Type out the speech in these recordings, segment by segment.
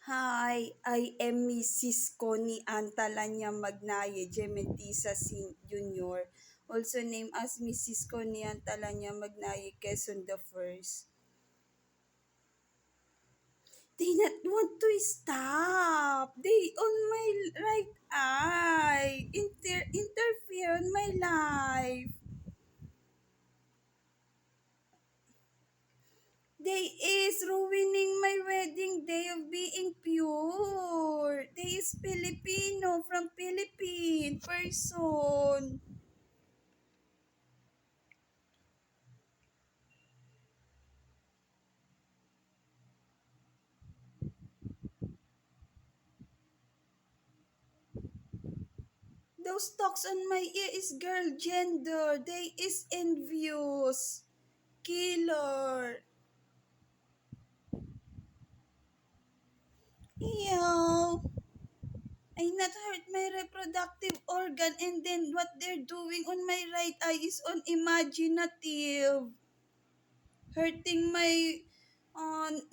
Hi, I am Mrs. Connie Antalanya Magnaye Gemetisa Jr., also named as Mrs. Connie Antalanya Magnaye Quezon the First. They not want to stop. They on my right eye. Interfere on my life. They is ruining my wedding day of being pure. They is Filipino from Philippine person. Those talks on my ear is girl gender. They is envious. Killer. Ew. I not hurt my reproductive organ and then what they're doing on my right eye is unimaginative. Hurting my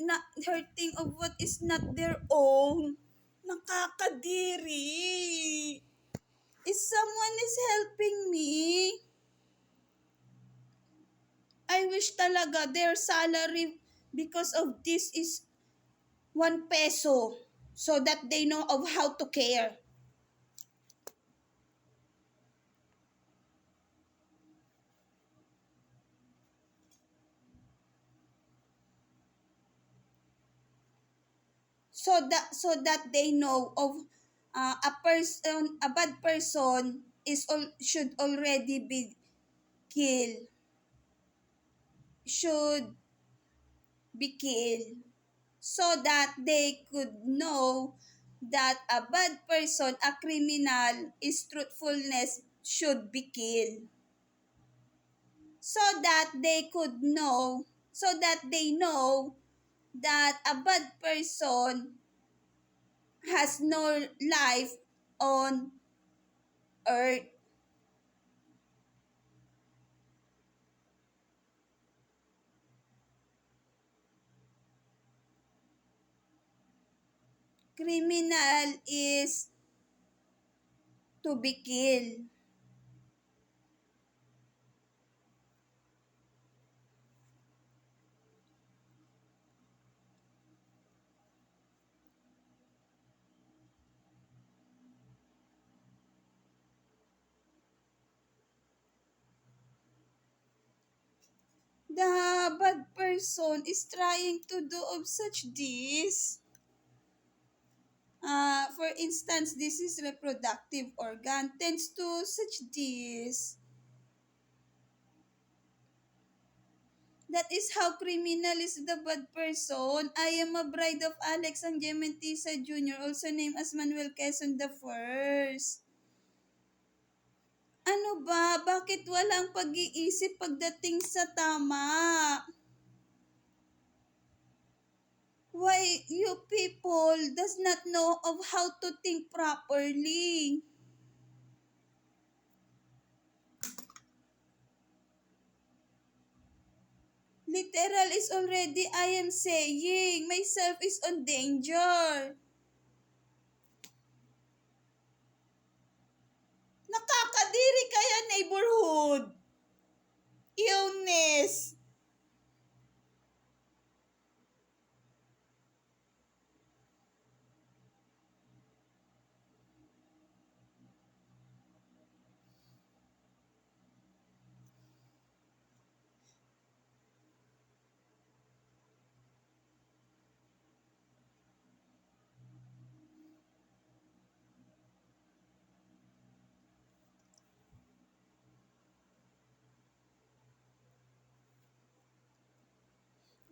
not hurting of what is not their own. Nakakadiri. If someone is helping me, I wish talaga their salary because of this is 1 peso so that they know of how to care. So that they know of a bad person should already be killed, should be killed, so that they could know that a bad person, a criminal, is truthfulness should be killed. So that they could know, so that they know that a bad person has no life on earth. Criminal is to be killed. The bad person is trying to do of such this. For instance, this is reproductive organ tends to such this. That is how criminal is the bad person. I am a bride of Alex Angementisa Jr., also named as Manuel Quezon the First. Ano ba? Bakit walang pag-iisip pagdating sa tama? Why you people does not know of how to think properly? Literal is already I am saying myself is on danger. Nakakadiri kaya neighborhood. Illness.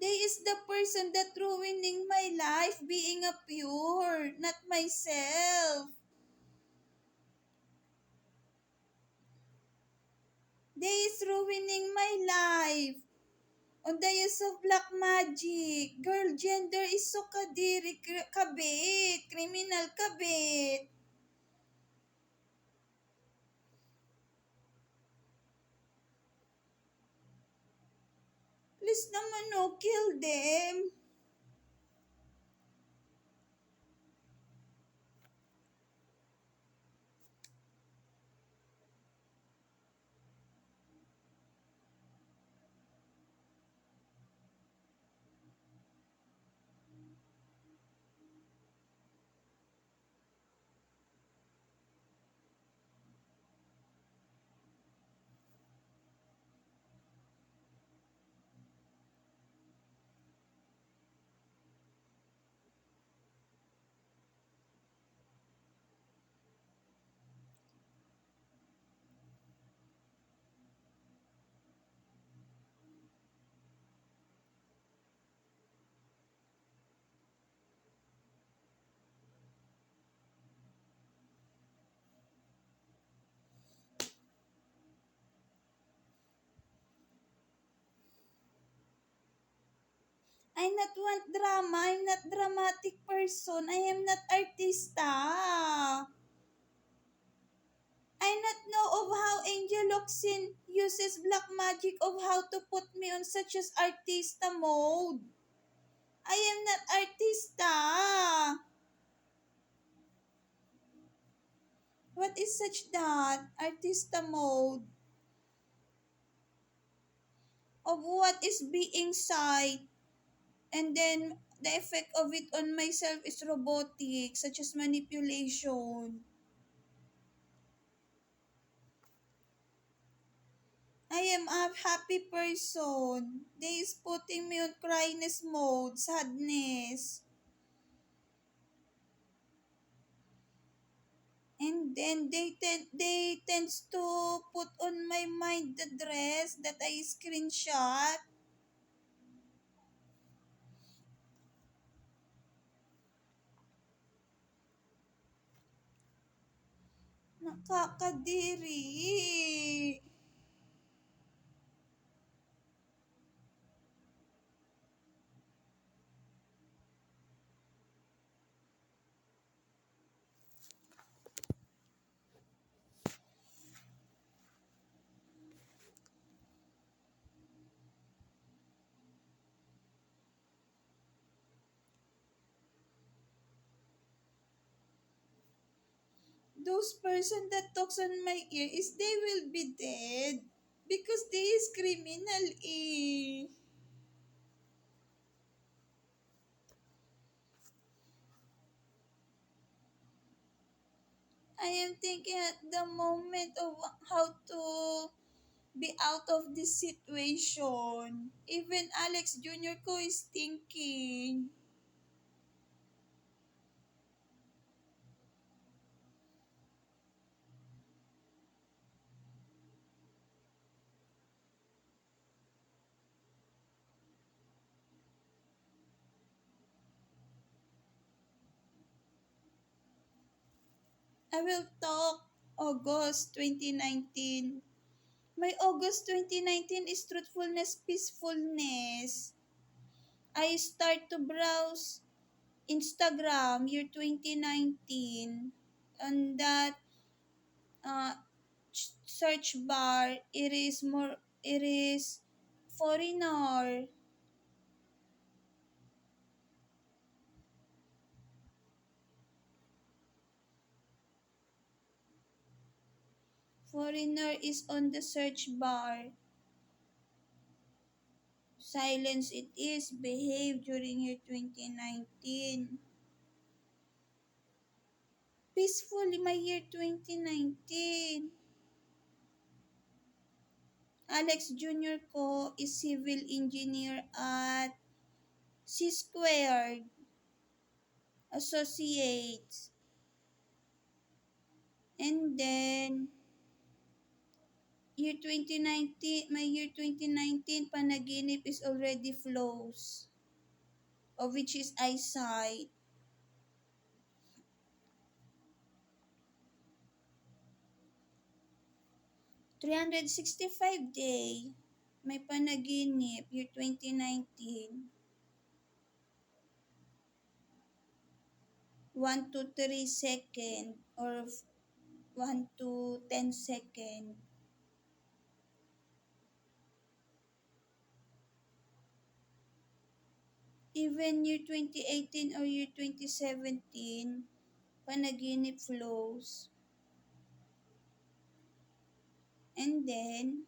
They is the person that ruining my life being a pure, not myself. They is ruining my life. On the use of black magic. Girl gender is so kadiri kabit. Criminal kabit. Please naman no, kill them. I not want drama. I'm not dramatic person. I am not artista. I not know of how Angel Locsin uses black magic of how to put me on such as artista mode. I am not artista. What is such that? Artista mode. Of what is being sight. And then the effect of it on myself is robotic, such as manipulation. I am a happy person. They is putting me on cryness mode, sadness. And then they tends to put on my mind the dress that I screenshot. Nakakadiri. Those person that talks on my ear is they will be dead because they is criminal eh. I am thinking at the moment of how to be out of this situation. Even Alex Jr. ko is thinking. I will talk August 2019. My August 2019 is truthfulness, peacefulness. I start to browse Instagram year 2019. On that uh, search bar, it is foreigner. Foreigner is on the search bar. Silence it is. Behave during year 2019. Peacefully my year 2019. Alex Jr. ko is civil engineer at C Squared Associates. And then year 2019, my year 2019 panaginip is already flows, of which is eyesight. 365 day, may panaginip, year 2019. 1 to 3 second or 1 to 10 second. Even year 2018 or year 2017, panaginip flows. And then,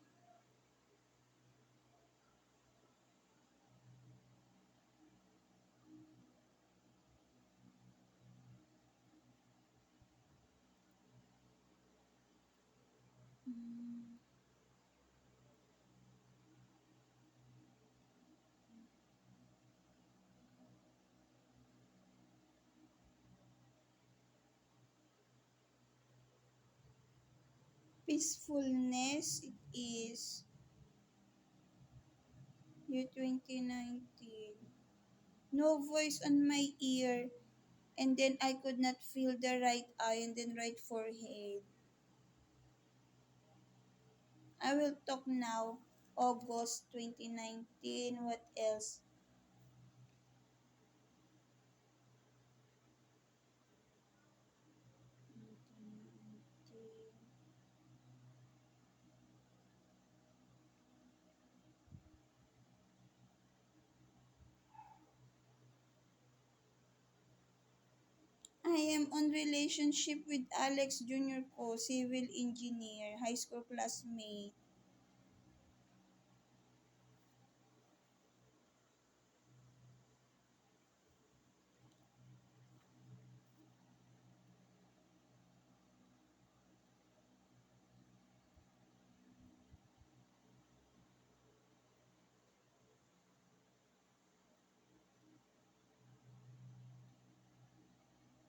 peacefulness, it is year 2019. No voice on my ear, and then I could not feel the right eye and then right forehead. I will talk now. August 2019. What else? I am on relationship with Alex Junior ko, civil engineer, high school classmate.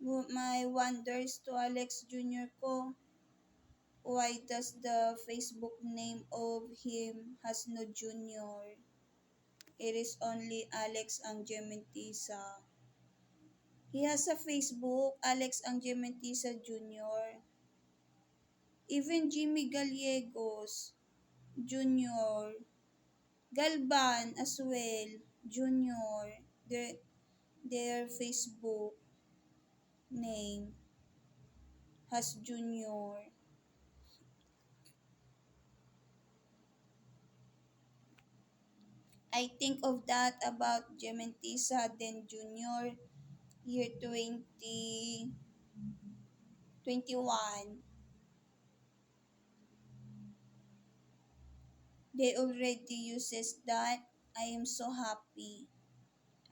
My wonders to Alex Junior ko, why does the Facebook name of him has no junior? It is only Alex Angelimentisa. He has a Facebook, Alex Angelimentisa Jr. Even Jimmy Gallegos Jr. Galban as well, Jr. Their Facebook name has Junior. I think of that about Gementisa then Junior year 2021. They already uses that. I am so happy.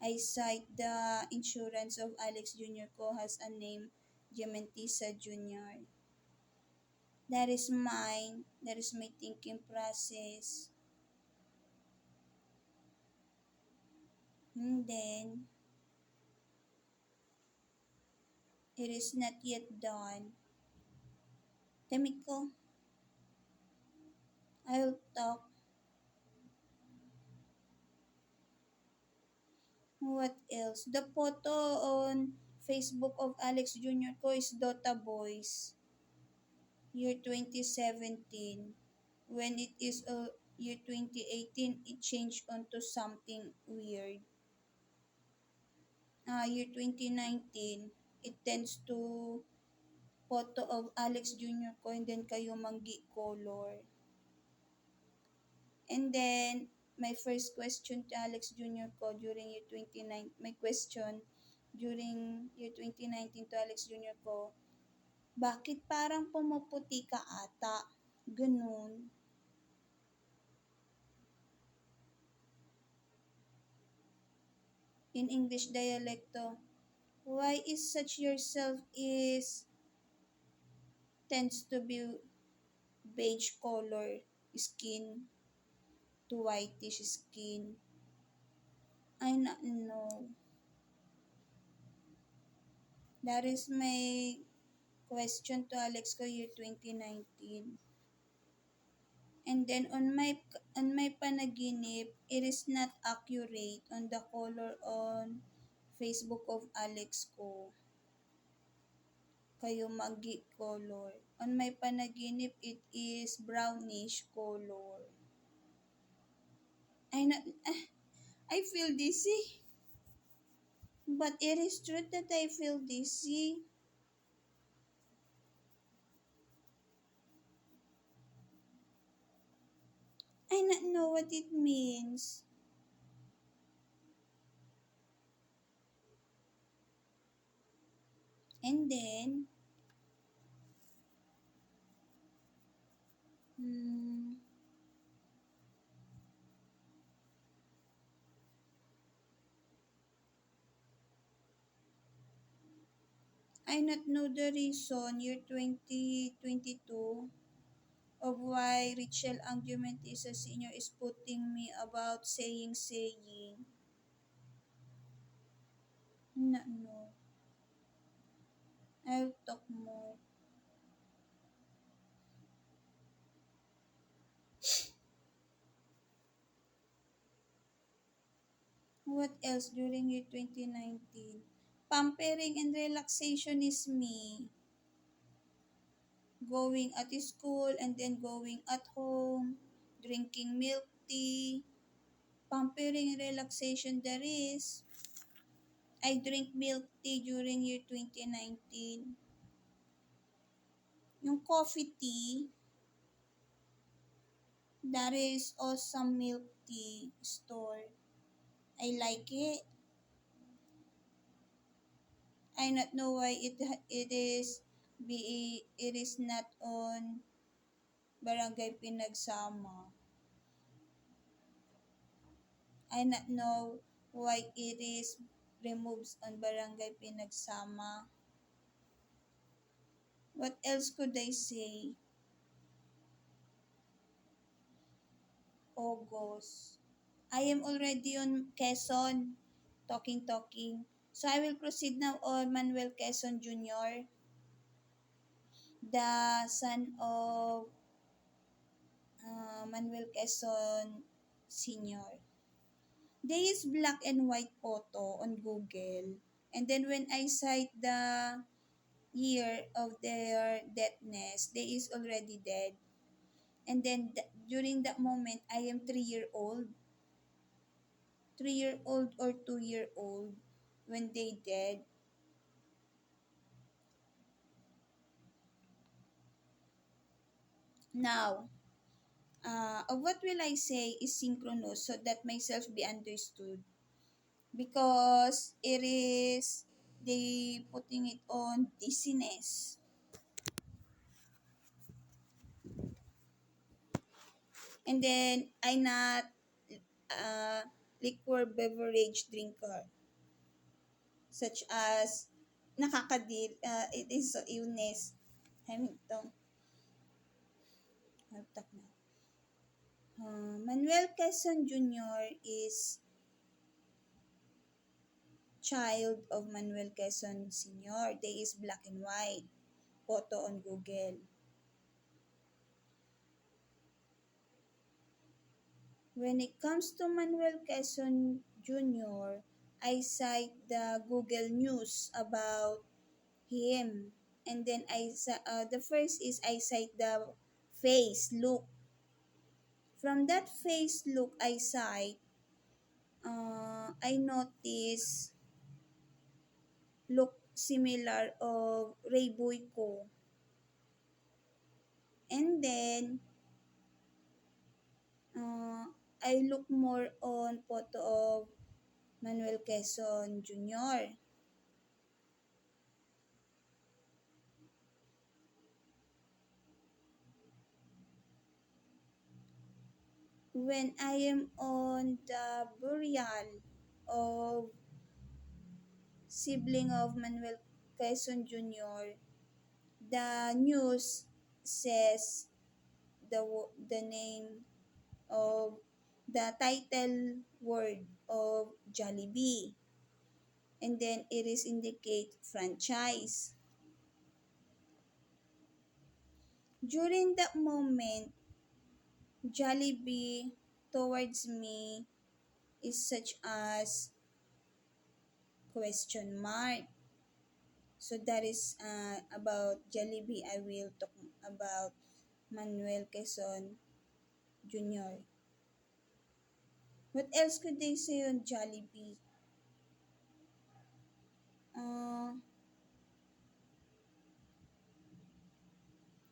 I cite the insurance of Alex Jr. ko has a name Gementisa Jr. That is mine. That is my thinking process. And then, it is not yet done. Temiko, I'll talk. What else? The photo on Facebook of Alex Jr. ko is Dota Boys, year 2017. When it is year 2018, it changed onto something weird. Year 2019, it tends to photo of Alex Jr. ko and then kayo manggi color. And then, my first question to Alex Jr. ko during year 29, my question during year 2019 to Alex Jr. ko, bakit parang pumuputi ka ata? Ganun. In English dialecto, why is such yourself is tends to be beige color skin to whitish skin? I not know. That is my question to Alex ko year 2019. And then on my panaginip, it is not accurate on the color on Facebook of Alex ko. Kayo magi color. On my panaginip, it is brownish color. I not, I feel dizzy. But it is true that I feel dizzy. I not know what it means. And then, hmm, I not know the reason year 2022 of why Richel Angiomentisa Sr. is putting me about saying. Not know. I'll talk more. What else during year 2019? Pampering and relaxation is me. Going at school and then going at home. Drinking milk tea. Pampering and relaxation there is. I drink milk tea during year 2019. Yung coffee tea, that is awesome milk tea store. I like it. I not know why it is not on Barangay Pinagsama. I not know why it is removes on Barangay Pinagsama. What else could I say? August. I am already on Quezon, talking. So I will proceed now on Manuel Quezon Jr., the son of Manuel Quezon Sr. There is black and white photo on Google. And then when I cite the year of their deadness, they is already dead. And then during that moment, I am 3 year old. 3 year old or 2 year old when they dead. Now, what will I say is synchronous so that myself be understood? Because it is they putting it on dizziness. And then I not uh, liquor beverage drinker such as it is so illness. Hamilton. Haltak na. Manuel Quezon Jr. is child of Manuel Quezon Sr. They is black and white. Photo on Google. When it comes to Manuel Quezon Jr., I cite the Google News about him. And then the first is I cite the face look. From that face look I cite, I notice look similar of Ray Boyko. And then uh, I look more on photo of Manuel Quezon Jr. When I am on the burial of sibling of Manuel Quezon Jr., the news says the name of the title word of Jollibee, and then it is indicate franchise. During that moment, Jollibee towards me is such as question mark. So that is about Jollibee. I will talk about Manuel Quezon Jr. What else could they say on Jollibee? Uh,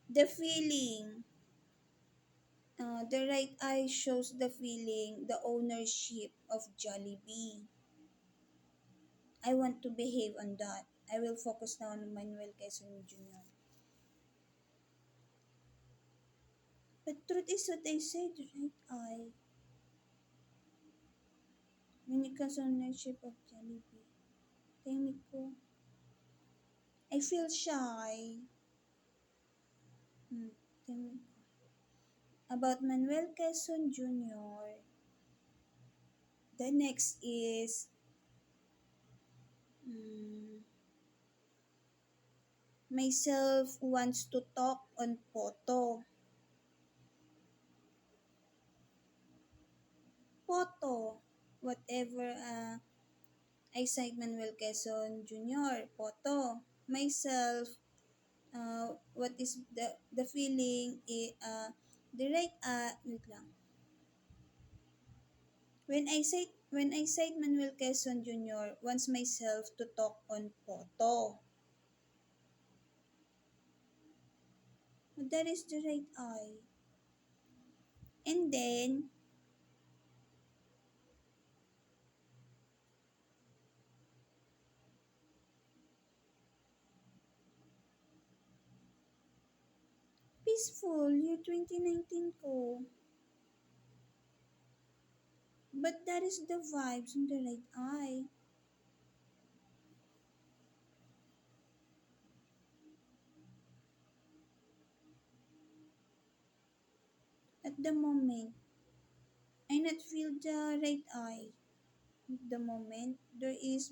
the feeling. The right eye shows the feeling, the ownership of Jollibee. I want to behave on that. I will focus now on Manuel Quezon Jr. But truth is what I said, right eye. When it comes ownership of Jollibee. Tingin ko, I feel shy. Tingin ko. About Manuel Quezon Jr., the next is mm, myself wants to talk on photo. Photo. Whatever I cite Manuel Quezon Jr. Photo. Myself, what is the feeling, the right, wait lang. When I cite Manuel Quezon Jr., wants myself to talk on photo. That is the right eye. And then, peaceful, year 2019 ko. But that is the vibes on the right eye. At the moment, I not feel the right eye. At the moment, there is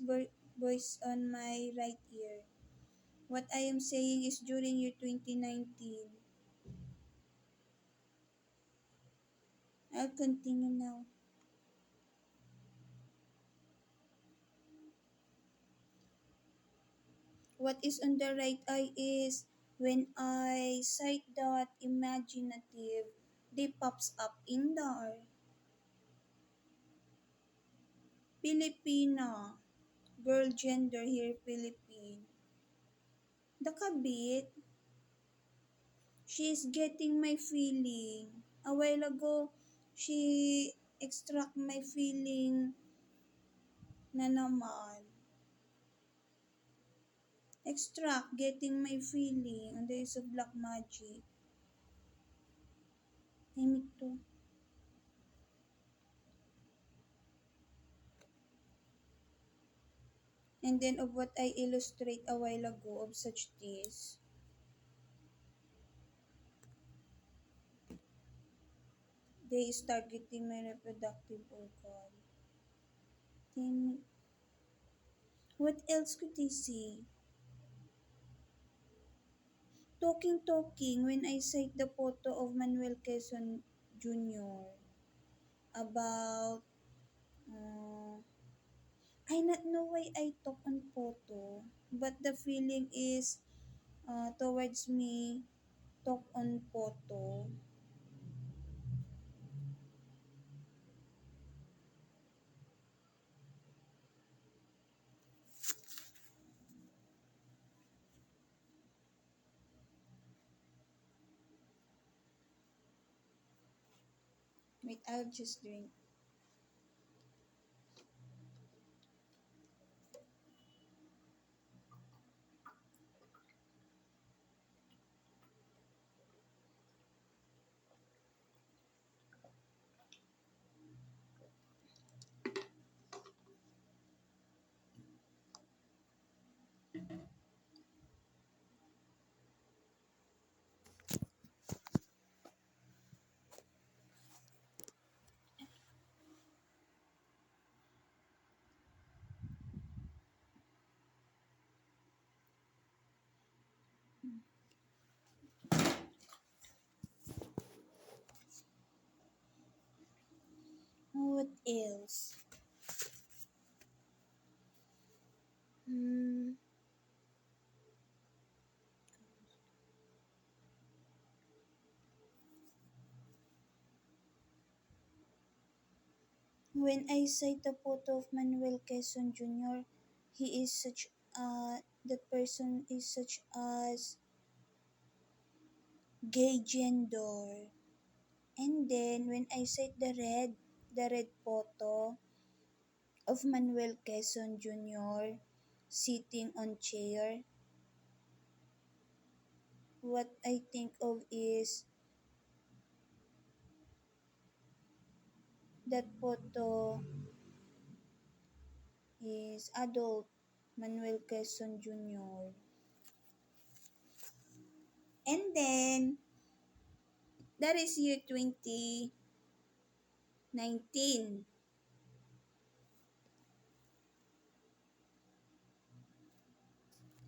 voice on my right ear. What I am saying is during year 2019. I'll continue now. What is on the right eye is when I cite that imaginative, they pops up in there. Filipina. Girl gender here, Philippine. The kabit, she's getting my feeling. A while ago, she extract my feeling na naman. Extract, getting my feeling on the use of black magic. Timik to. And then of what I illustrate a while ago of such this, they start getting my reproductive organ. Timik. What else could they say? Talking when I cite the photo of Manuel Quezon Jr. about I not know why I talk on photo, but the feeling is towards me talk on photo. Wait, I'll just drink. What else? Hmm. When I cite the photo of Manuel Quezon Jr., he is such that person is such as gay gender. And then when I cite the red photo of Manuel Quezon Jr. sitting on chair, what I think of is that photo is adult Manuel Quezon Jr. And then that is year 2019.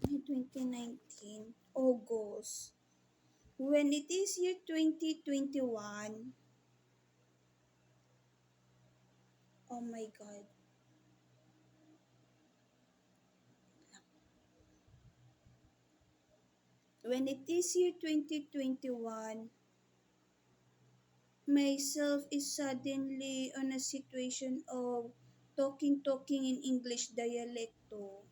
Year 2019, August. When it is year 2021, oh my God. When it is year 2021, myself is suddenly on a situation of talking in English dialecto.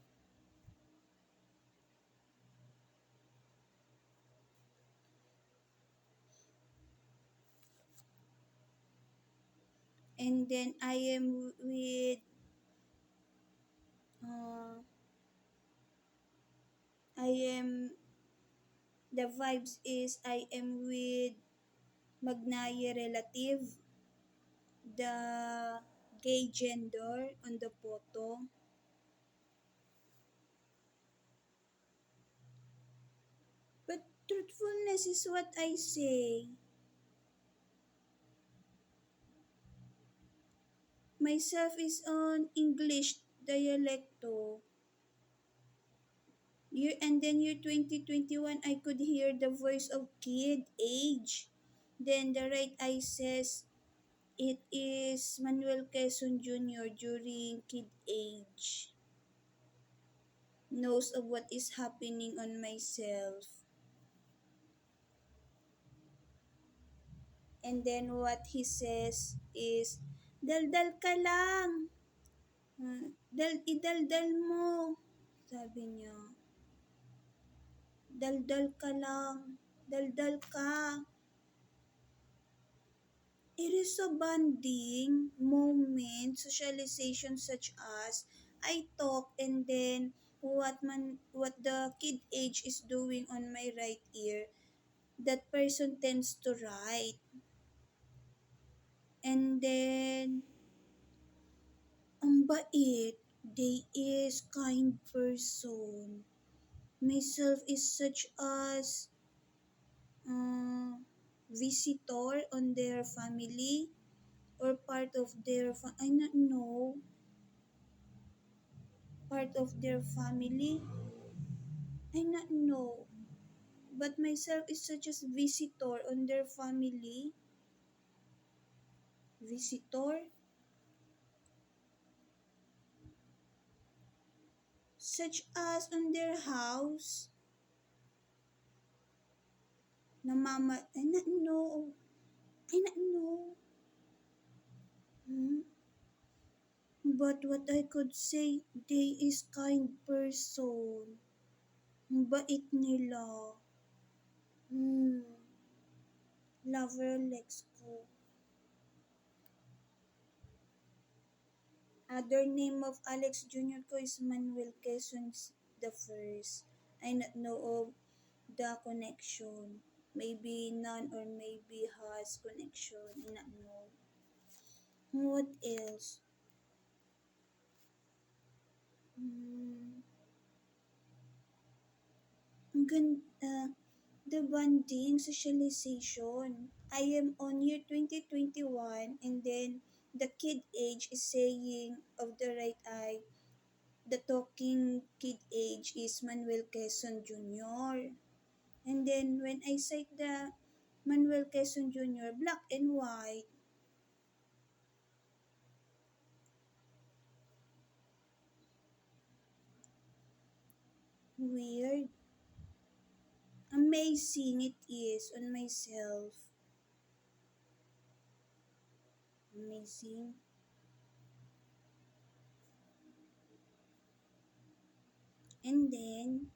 And then uh, I am The vibes is I am with Magnaye relative, the gay gender on the photo. But truthfulness is what I say. Myself is on English dialecto. Year 2021 I could hear the voice of kid age. Then the right eye says it is Manuel Quezon Jr. during kid age. Knows of what is happening on myself. And then what he says is, daldal ka lang. Idaldal mo. Sabi niya, daldal ka lang. Daldal ka. It is a bonding moment, socialization such as I talk and then what the kid age is doing on my right ear, that person tends to write. And then ang bait, they is kind person. Myself is such as uh, visitor on their family or part of their I don't know, part of their family. I not know. But myself is such as visitor on their family. Visitor? Such as on their house. Na mama, I not know. I not know. Hmm? But what I could say, they is kind person. Ang bait nila. Hmm. Lover Lex ko. Other name of Alex Jr. ko is Manuel Quezon the first. I not know of the connection. Maybe none or maybe has connection. I not know. What else? Hmm. Ang ganda. The bonding, socialization. I am on year 2021 and then the kid age is saying of the right eye, the talking kid age is Manuel Quezon Jr. And then when I cite the Manuel Quezon Jr., black and white, weird. Amazing it is on myself. Amazing. And then,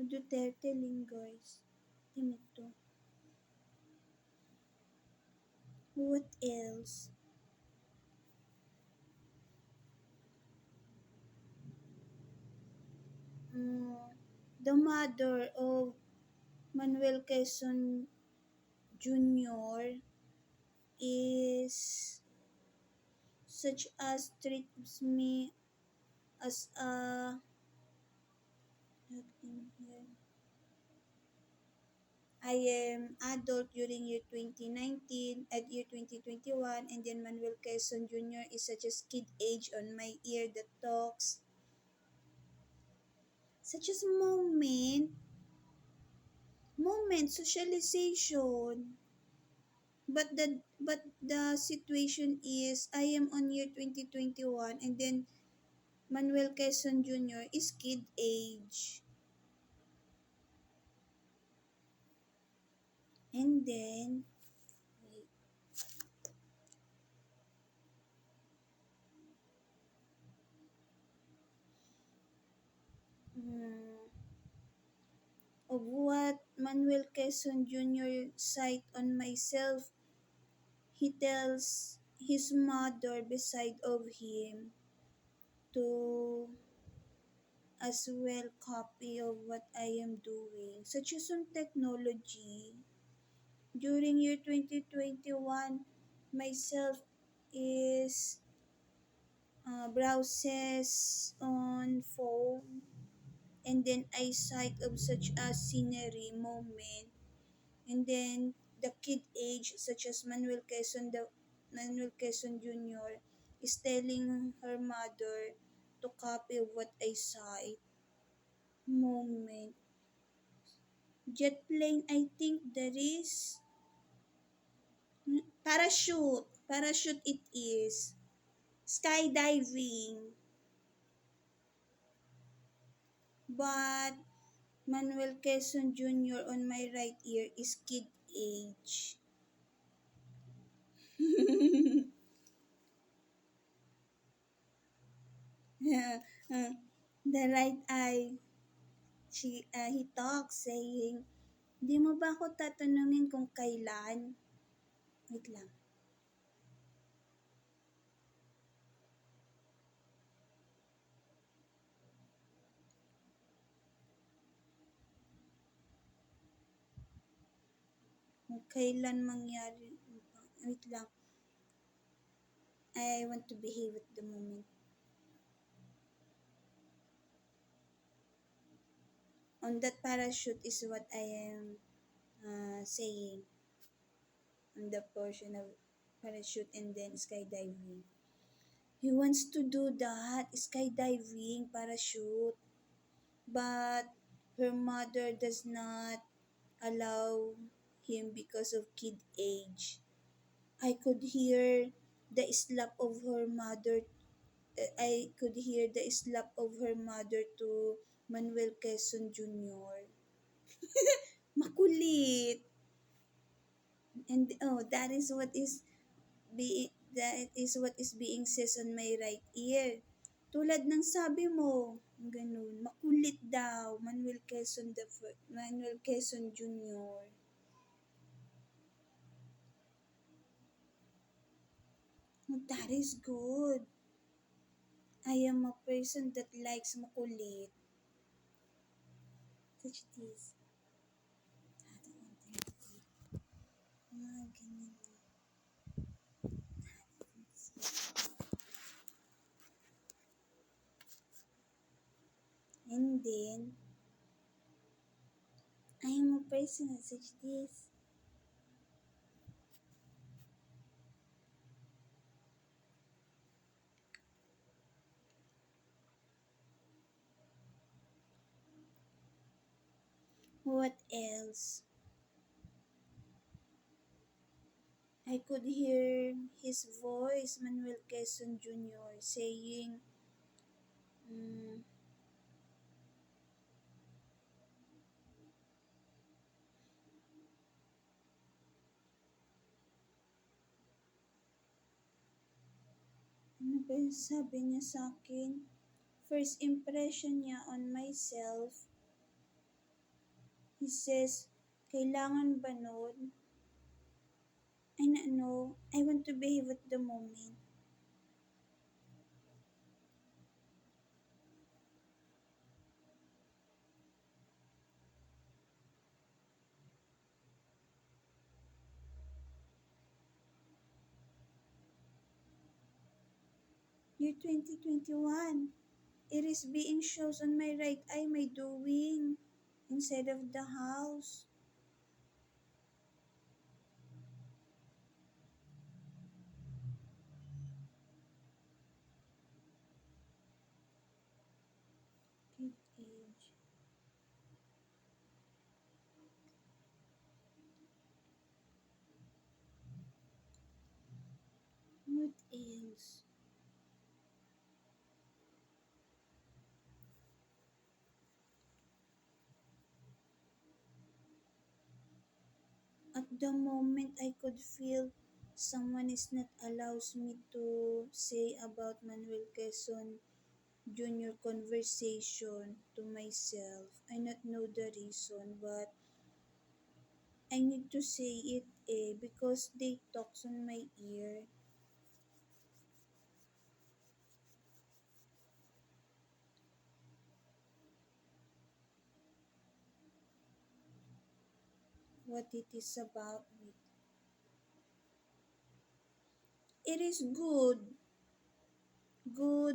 Duterte lingers. Ganito. What else? Mm, the mother of Manuel Quezon Jr. is such as treats me as a I am adult during year 2019 at year 2021 and then Manuel Quezon Jr. is such as kid age on my ear that talks such as moment socialization. But the situation is I am on year 2021 and then Manuel Quezon Jr. is kid age. And then wait, mm, of what Manuel Quezon Jr. cite on myself, he tells his mother beside of him to as well copy of what I am doing, such as on technology. During year 2021, myself is browses on phone, and then I sight of such a scenery moment, and then the kid age such as Manuel Quezon Jr. is telling her mother to copy what I sight moment. Jet plane, I think there is parachute it is, skydiving, but Manuel Quezon Jr. on my right ear is kid age. Yeah, the right eye, he talks saying, di mo ba ako tatanungin kung kailan? Wait lang. Kung kailan mangyari. Wait lang. I want to behave at the moment. On that parachute is what I am saying. On the portion of parachute and then skydiving. He wants to do that, skydiving, parachute. But her mother does not allow him because of kid age. I could hear the slap of her mother. I could hear the slap of her mother to Manuel Quezon Jr. Makulit. And that is what is being says on my right ear. Tulad ng sabi mo, ganun, makulit daw, Manuel Quezon Jr. Oh, that is good. I am a person that likes makulit. Such this. Mga ganyan. And then, I am a person such this. What else? I could hear his voice, Manuel Quezon Jr., saying, mm, ano ba yung sabi niya sa akin? First impression niya on myself, he says, kailangan ba nun? Ay na ano, I want to behave at the moment. Year 2021, it is being shows on my right eye my doing inside of the house. Kid age. What else? At the moment, I could feel someone is not allows me to say about Manuel Quezon Junior conversation to myself. I not know the reason, but I need to say it because they talks on my ear. what it is about with. It is good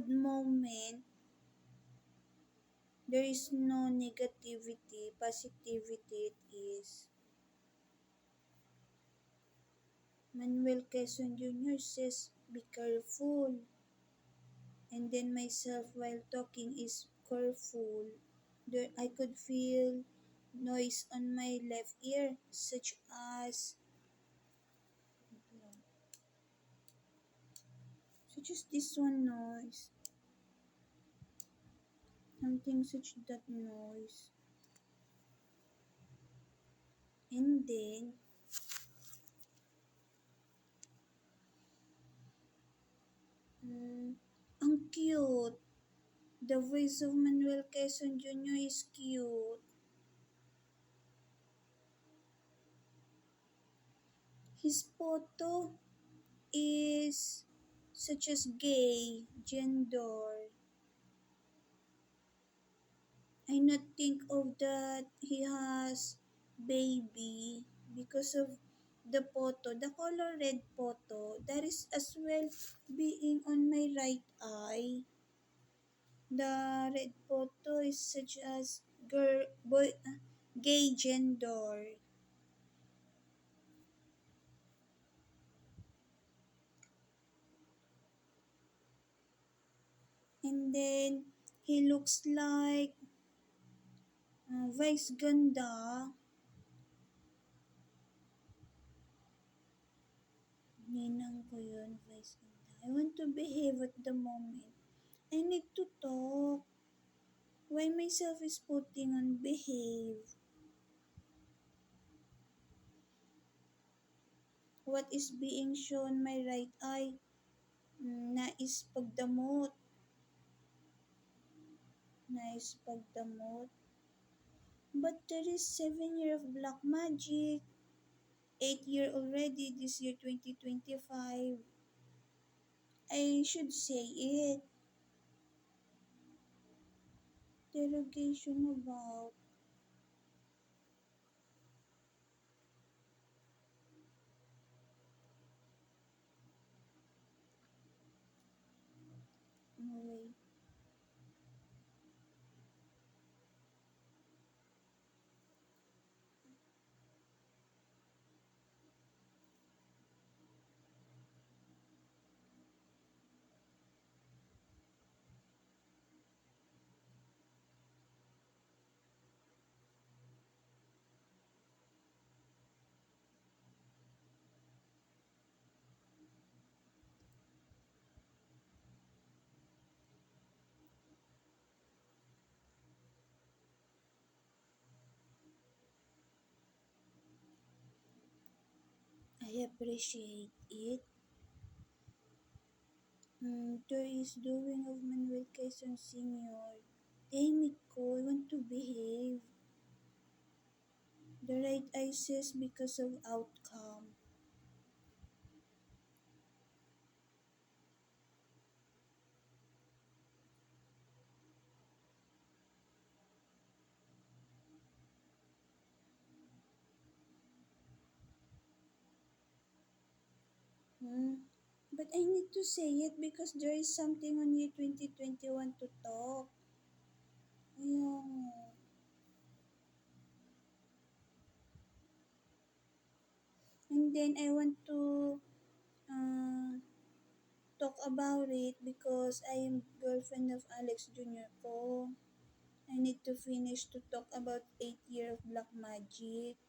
moment. There is no negativity, positivity it is. Manuel Quezon Jr. says, be careful. And then myself while talking is careful. There I could feel noise on my left ear, such as this one noise. Something such that noise. And then mm, ang cute. The voice of Manuel Quezon Jr. is cute. His photo is such as gay, gender. I not think of that he has baby because of the photo, the color red photo. That is as well being on my right eye. The red photo is such as gay gender. And then he looks like Vice Ganda. Ninang ko yun, Vice Ganda. I want to behave at the moment. I need to talk. Why myself is putting on behave? What is being shown my right eye? Nais pagdamot. Nais pagdamot. But there is 7 year of black magic. 8 year already this year 2025. I should say it. Derogation about. Anyway. I appreciate it. There is doing of Manuel Quezon Sr. Damn it ko, I want to behave. The right eye says because of outcome. But I need to say it because there is something on year 2021 to talk. Ayun. And then I want to uh, talk about it because I am girlfriend of Alex Jr. ko. I need to finish to talk about 8 year of black magic.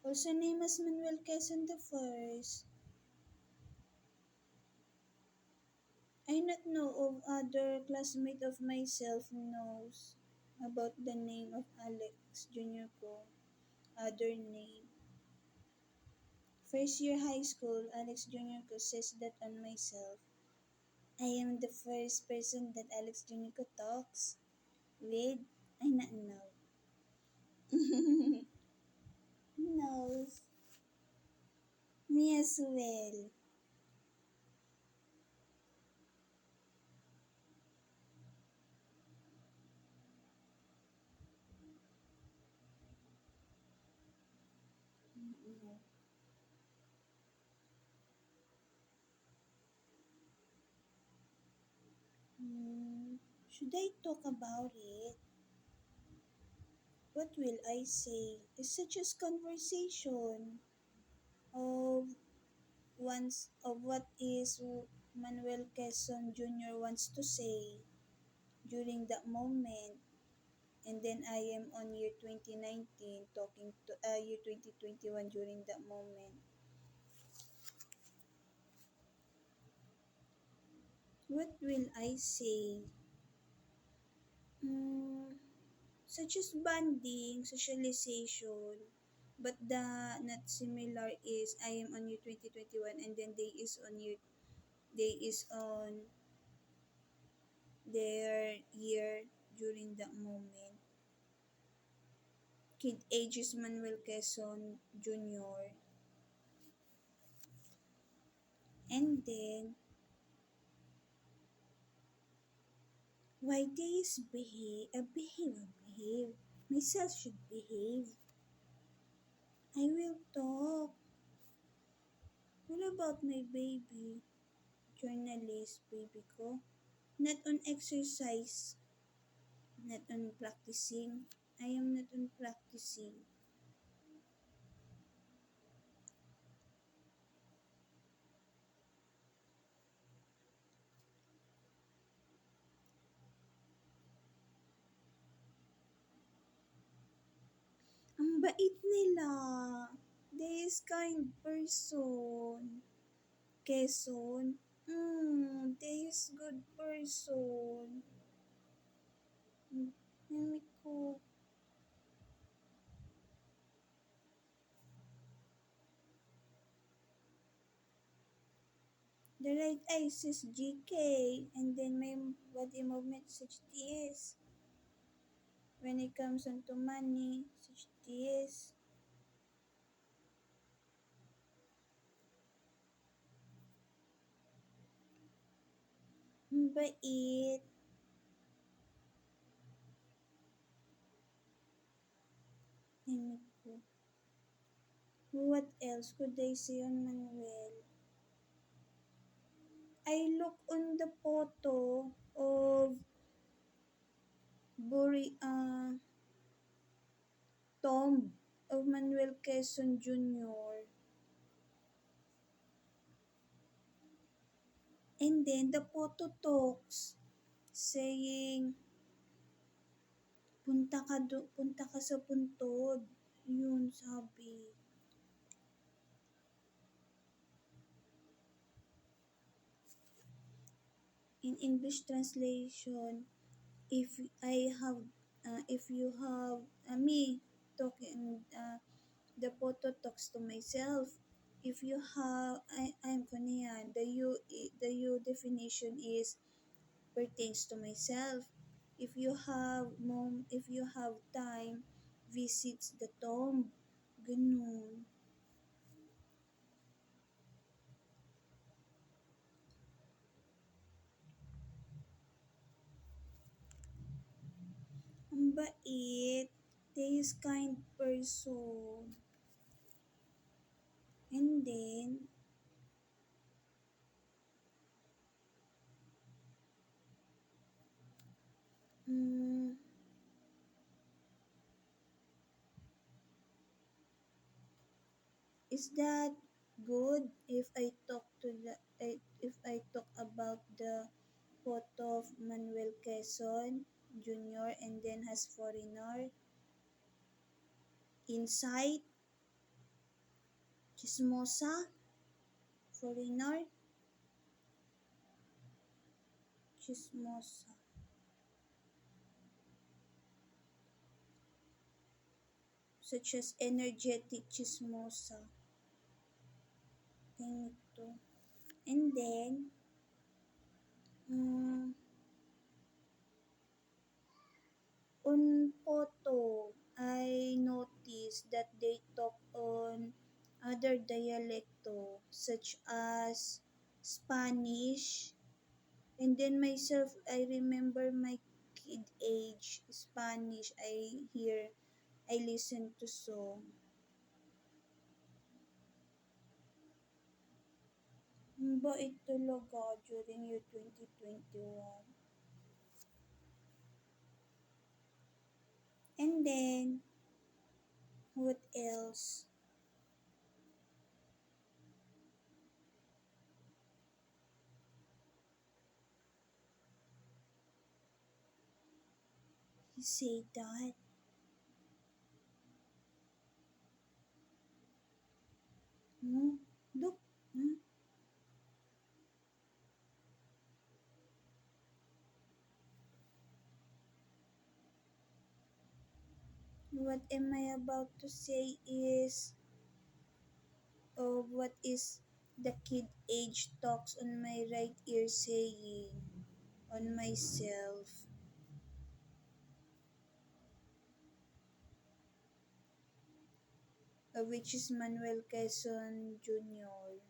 Also name as Manuel Quezon the First. I not know of other classmate of myself knows about the name of Alex Jr. ko. Other name. First year high school, Alex Jr. ko says that on myself. I am the first person that Alex Jr. ko talks with. I not know. Knows. Me as well. No. Hmm, should I talk about it? What will I say? It's such a conversation of what is Manuel Quezon Jr. wants to say during that moment. And then I am on year 2019 talking to year 2021 during that moment. What will I say? Mm, such as bonding, socialization, but the not similar is I am on year 2021 and then they is on their year during that moment. Kid ages Manuel Quezon Jr. And then why they is behave. Myself should behave. I will talk. What about my baby? Journalist baby ko. Not on exercise. Not on practicing. I am not on practicing. Ang bait nila. They is kind person. Quezon. They is good person. Nami ko. The right eye says GK and then my body movement such TS. When it comes on to money, such TS. Ang bait. Nami ko. What else could I say on Manuel? I look on the photo of tomb of Manuel Quezon Jr. And then the photo talks saying, punta ka sa puntod. Yun sabi. In English translation, if if you have me talking, the photo talks to myself. If you have, I'm kanya, the you definition is pertains to myself. If you have time, visits the tomb. Ganun. Ang bait. They is kind person. And then, mm, is that good if I talk to if I talk about the photo of Manuel Quezon Jr. and then has foreigner inside chismosa foreigner chismosa such as energetic chismosa ganito and then mm, on photo, I noticed that they talk on other dialecto such as Spanish. And then myself, I remember my kid age Spanish. I listen to song. Mabait talaga during year 2021. And then, what else? He said that. Hmm? Look. Hmm? What am I about to say is, what is the kid age talks on my right ear saying on myself. Which is Manuel Quezon Jr.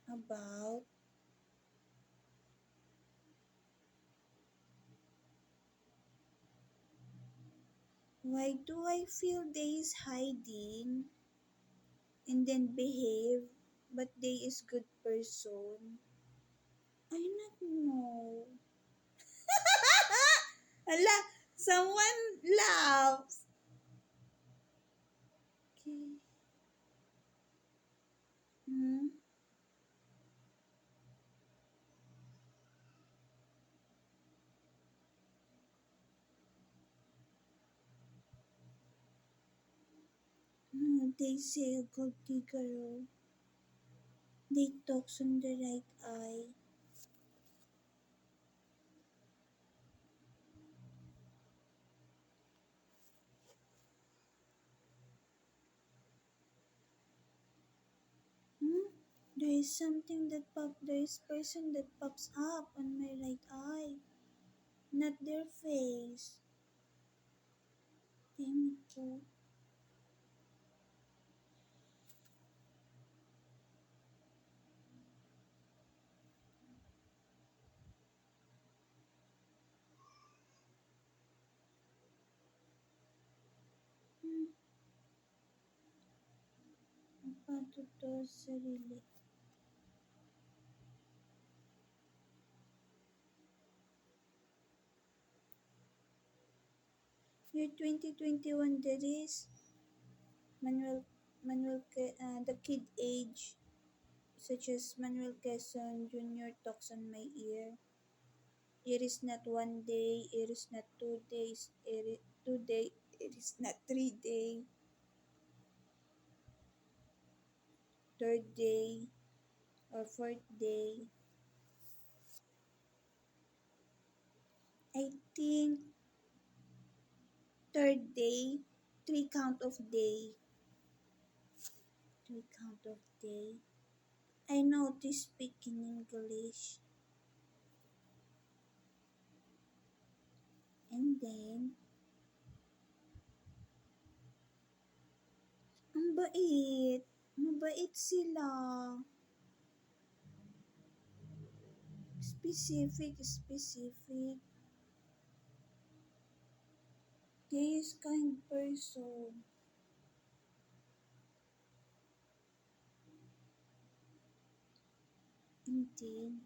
About why do I feel they is hiding and then behave, but they is good person. I not know. Hala, someone laughs. Okay. Hmm? They say a gold digger. They talks on the right eye. Hmm? There is something that there is person that pops up on my right eye. Not their face. Damn it po. Hmm. Napatuto sa sarili. Year 2021 there is Manuel the kid age such as Manuel Quezon Jr. talks on my ear. It is not 1 day, it is not 2 days, it is 2 day, it is not 3 day, third day, or fourth day. I think third day, three count of day, three count of day. I know to speak in English. And then, ang bait. Mabait sila. Specific. He is kind person. Indeed.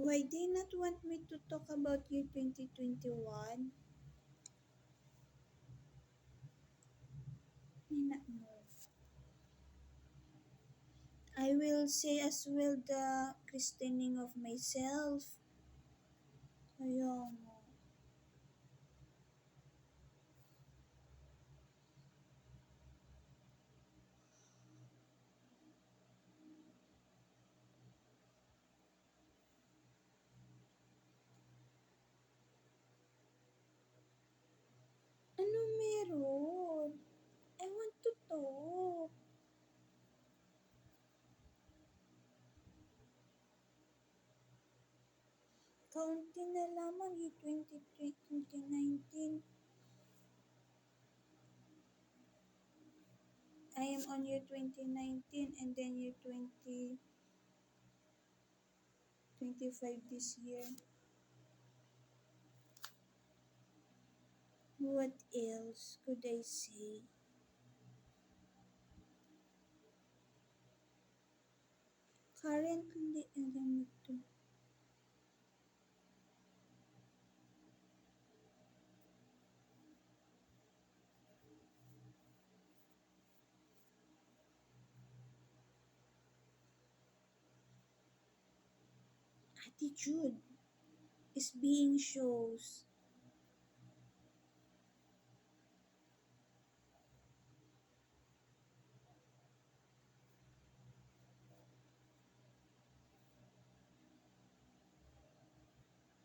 Why they not want me to talk about year 2021? I not know. I will say as well the christening of myself. Ayun. Ano meron? I want to talk. Kaunti na lamang yung 2019. I am on year 2019 and then year 2025 this year. What else could I say? Currently, attitude is being shows.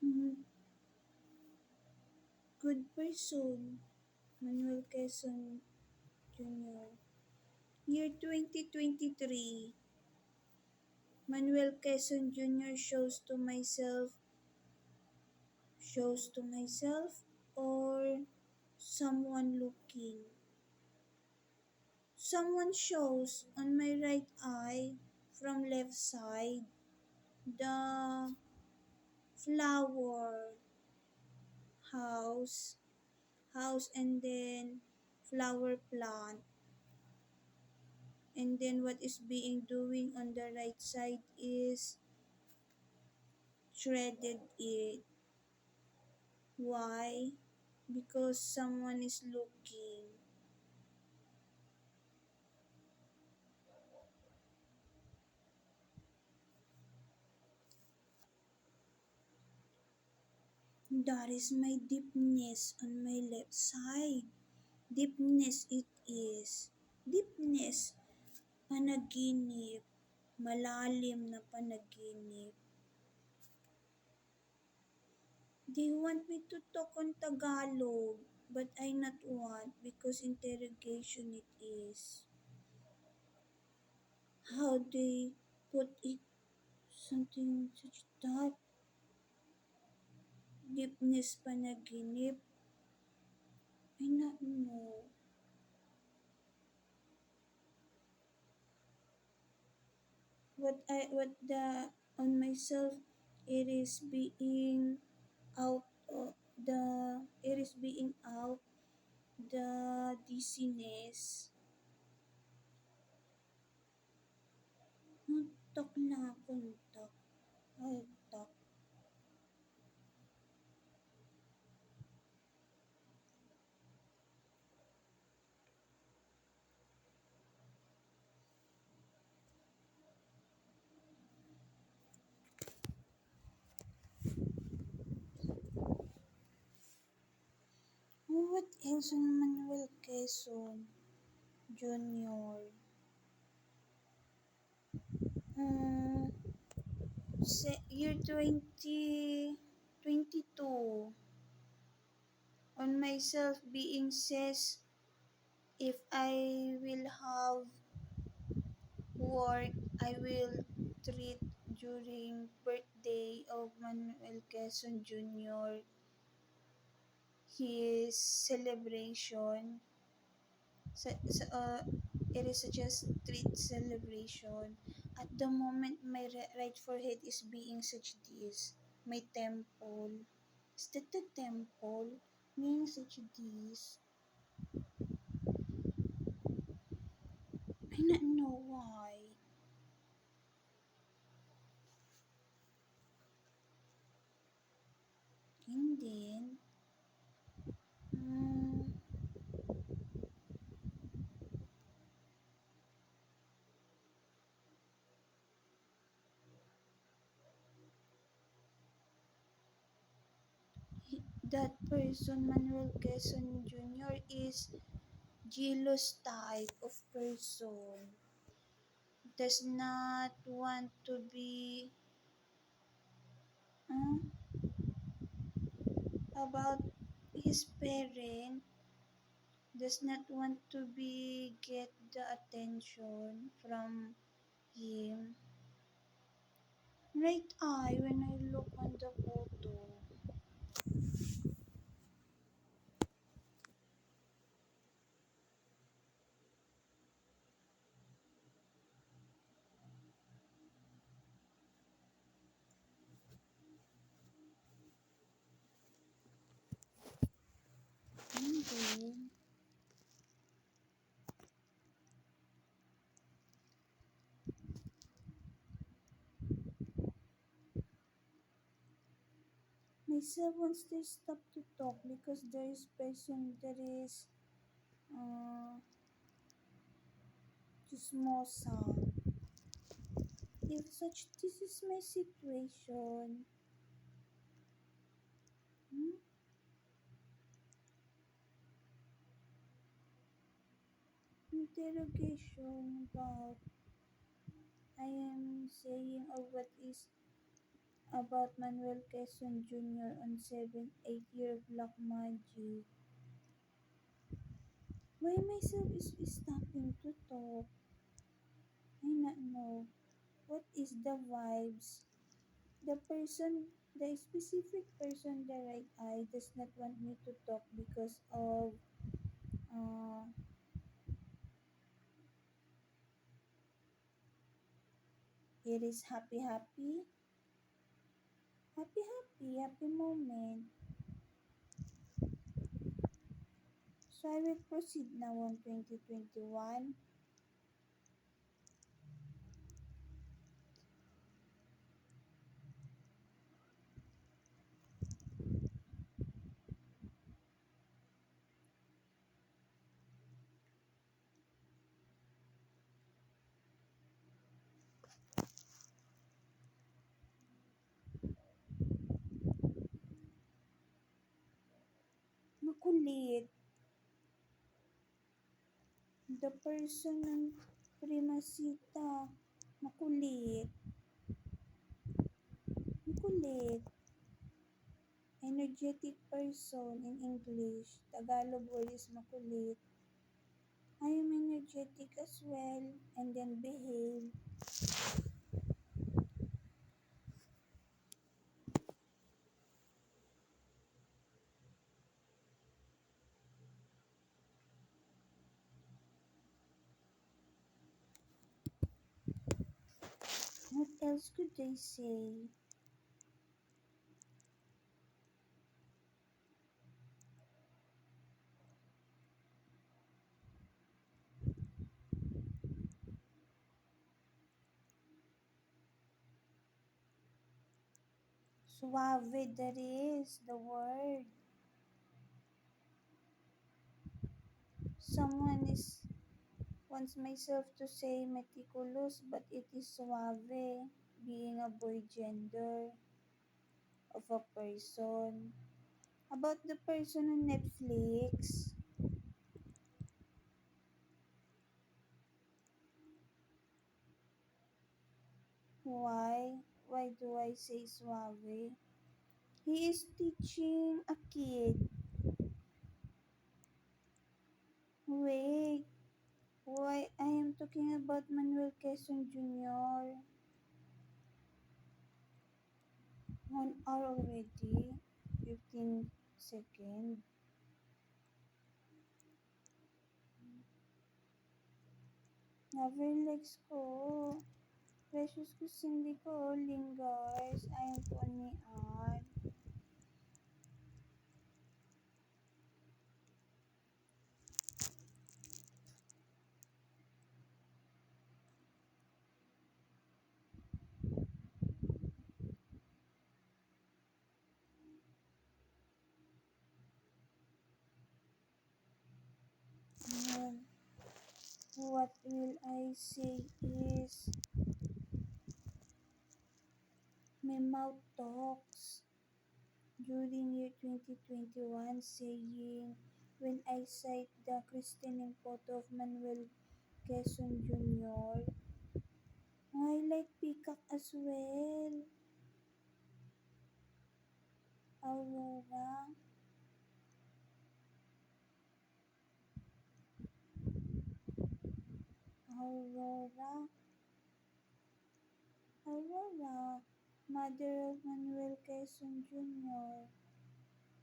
Mm, good person, Manuel Quezon Jr. Year 2023, Manuel Quezon Jr. shows to myself or someone looking. Someone shows on my right eye from left side the flower house and then flower plant, and then what is being doing on the right side is shredded it. Why? Because someone is looking. That is my deepness on my left side. Deepness it is. Deepness. Panaginip. Malalim na panaginip. They want me to talk on Tagalog, but I not want because interrogation it is. How they put it something such that deepness panaginip. I not know. What the on myself it is being out it is being out the dizziness. Muntok na puntok. Ay, tak. What else on Manuel Quezon Jr.? Um, year 2022 on myself being says if I will have work, I will treat during birthday of Manuel Quezon Jr. his celebration. It is just street celebration. At the moment, my right forehead is being such this. My temple. Is that the temple? Being such this. I not know why. And then, um, that person, Manuel Quezon Jr., is jealous type of person. Does not want to be uh, about his parent, does not want to be get the attention from him. Right eye when I look on the photo. Myself wants to stop to talk because there is person that is uh, chismosa. If such this is my situation, hmm? Interrogation about I am saying or what is about Manuel Quezon Jr. on 7 8 year black magic. Why myself is stopping to talk? I not know. What is the vibes? The person, the specific person, the right eye does not want me to talk because of uh, it is happy moment. So I will proceed now on 2021. Makulit. The person ng primasita. Makulit. Makulit. Energetic person in English. Tagalog word is makulit. I am energetic as well and then behave. What else could they say? Suave, that is the word. Someone is wants myself to say meticulous, but it is suave, being a boy gender of a person. About the person on Netflix, why? Why do I say suave? He is teaching a kid. Wait, why I am talking about Manuel Quezon Jr. 1 hour already, 15 seconds. Naverlex ko. Precious ko hindi ko lingers. Ayaw ko niyan. Ayan. What will I say is my mouth talks during year 2021 saying when I cite the christening photo of Manuel Quezon Jr. I like peacock as well. Aurora. Aurora. Aurora. Mother of Manuel Quezon Jr.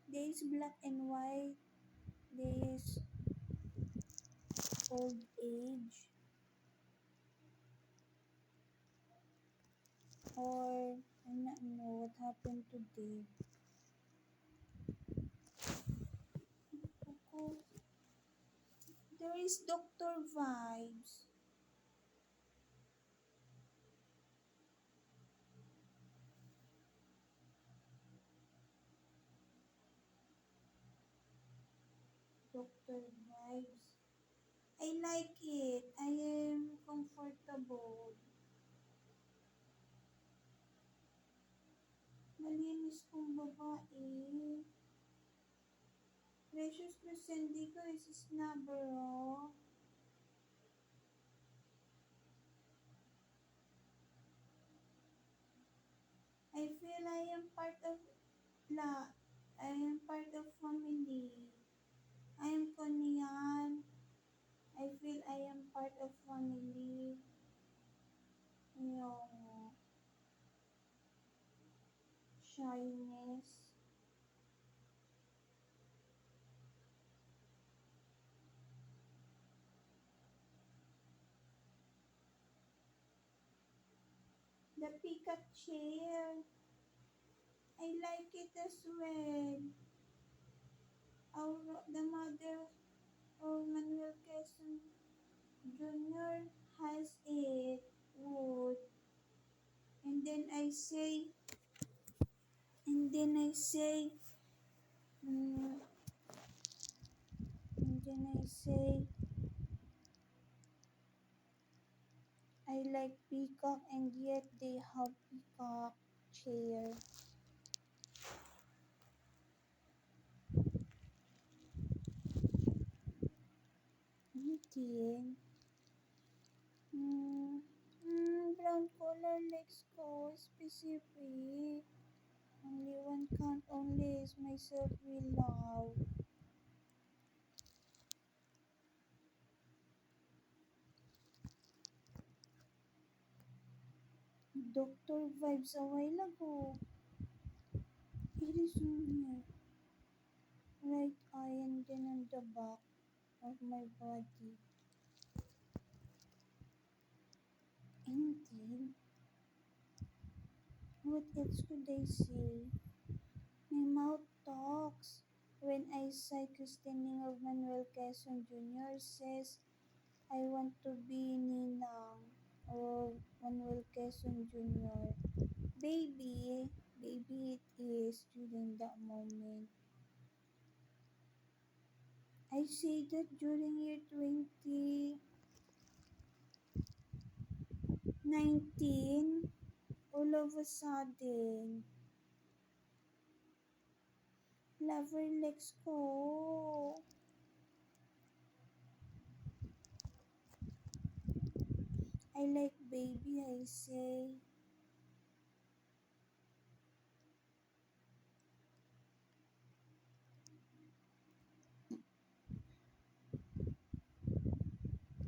There is black and white. There is old age. Or I don't know what happened today. Ako, there is doctor vibes. Doctor Vibes. I like it. I am comfortable. Malinis kong babae. Precious Crescendico is Snabro. I feel I am part of la. I am part of family. I am Konyan. I feel I am part of family. Yung shyness. The peacock chair. I like it as well. The mother of Manuel Quezon Jr. has it. Wood. And then I say, and then I say, mm, and then I say, I like peacock and yet they have peacock chair. Hindi. Brown color legs ko, specific. Only one count only is myself will love. Doctor Vibes a while ago. It is on here. Right eye and then on the back of my body. And then, what else could I say? My mouth talks. When I say Christine of Manuel Quezon Jr. says, I want to be Ninang of Manuel Quezon Jr. Baby it is during that moment. I say that during year 2019, all of a sudden, lover legs ko. I like baby, I say.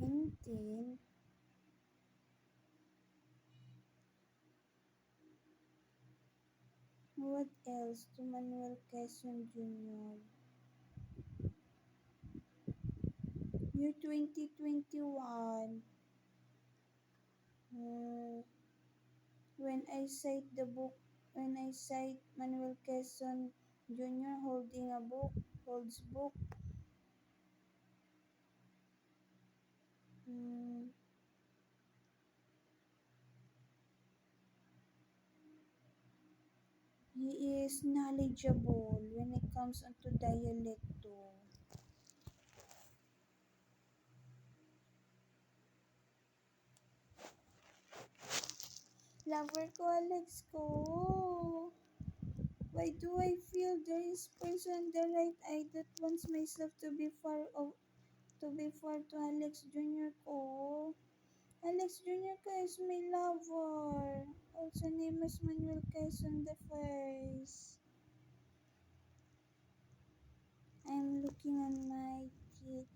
And then, what else to Manuel Quezon Jr.? Year 2021, when I cite the book, when I cite Manuel Quezon Jr. holding a book, holds book, mm, he is knowledgeable when it comes onto dialecto. Lover ko, Alex ko. Why do I feel there is person on the right eye that wants myself to be far to Alex Jr. ko? Alex Jr. ko is my lover. Also name is Manuel Quezon the First. I'm looking on my teeth.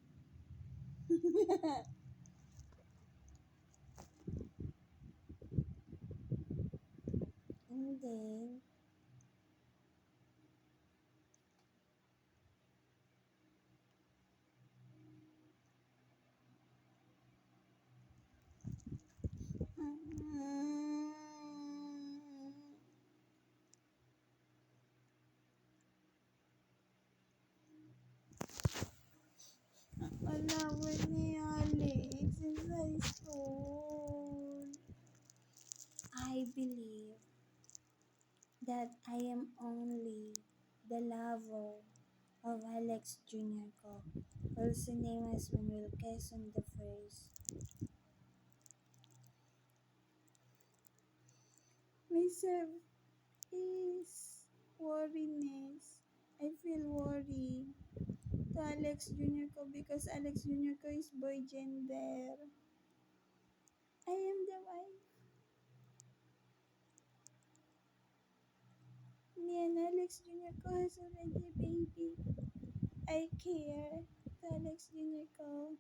And then, mm, lover ni Alex in high school. I believe that I am only the lover of Alex Jr. ko, also named as Manuel Quezon the First. Myself is worriness. I feel worry to Alex Jr. ko because Alex Jr. ko is boy gender. I am the wife. Me and Alex Jr. ko has already a baby. I care to Alex Jr. ko.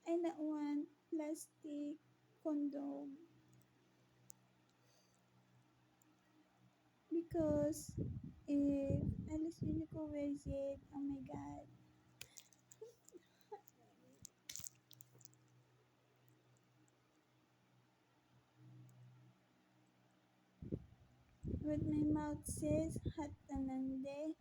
I not want plastic condom because if Alex Jr. ko wears it, oh my god. What my mouth says, hot tanande.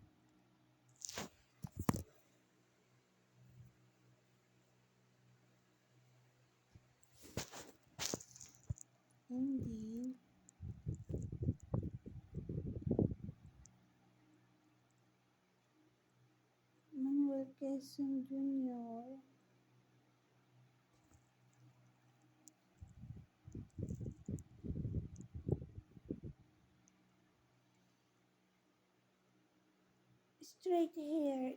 And then, Manuel Quezon Jr. Straight hair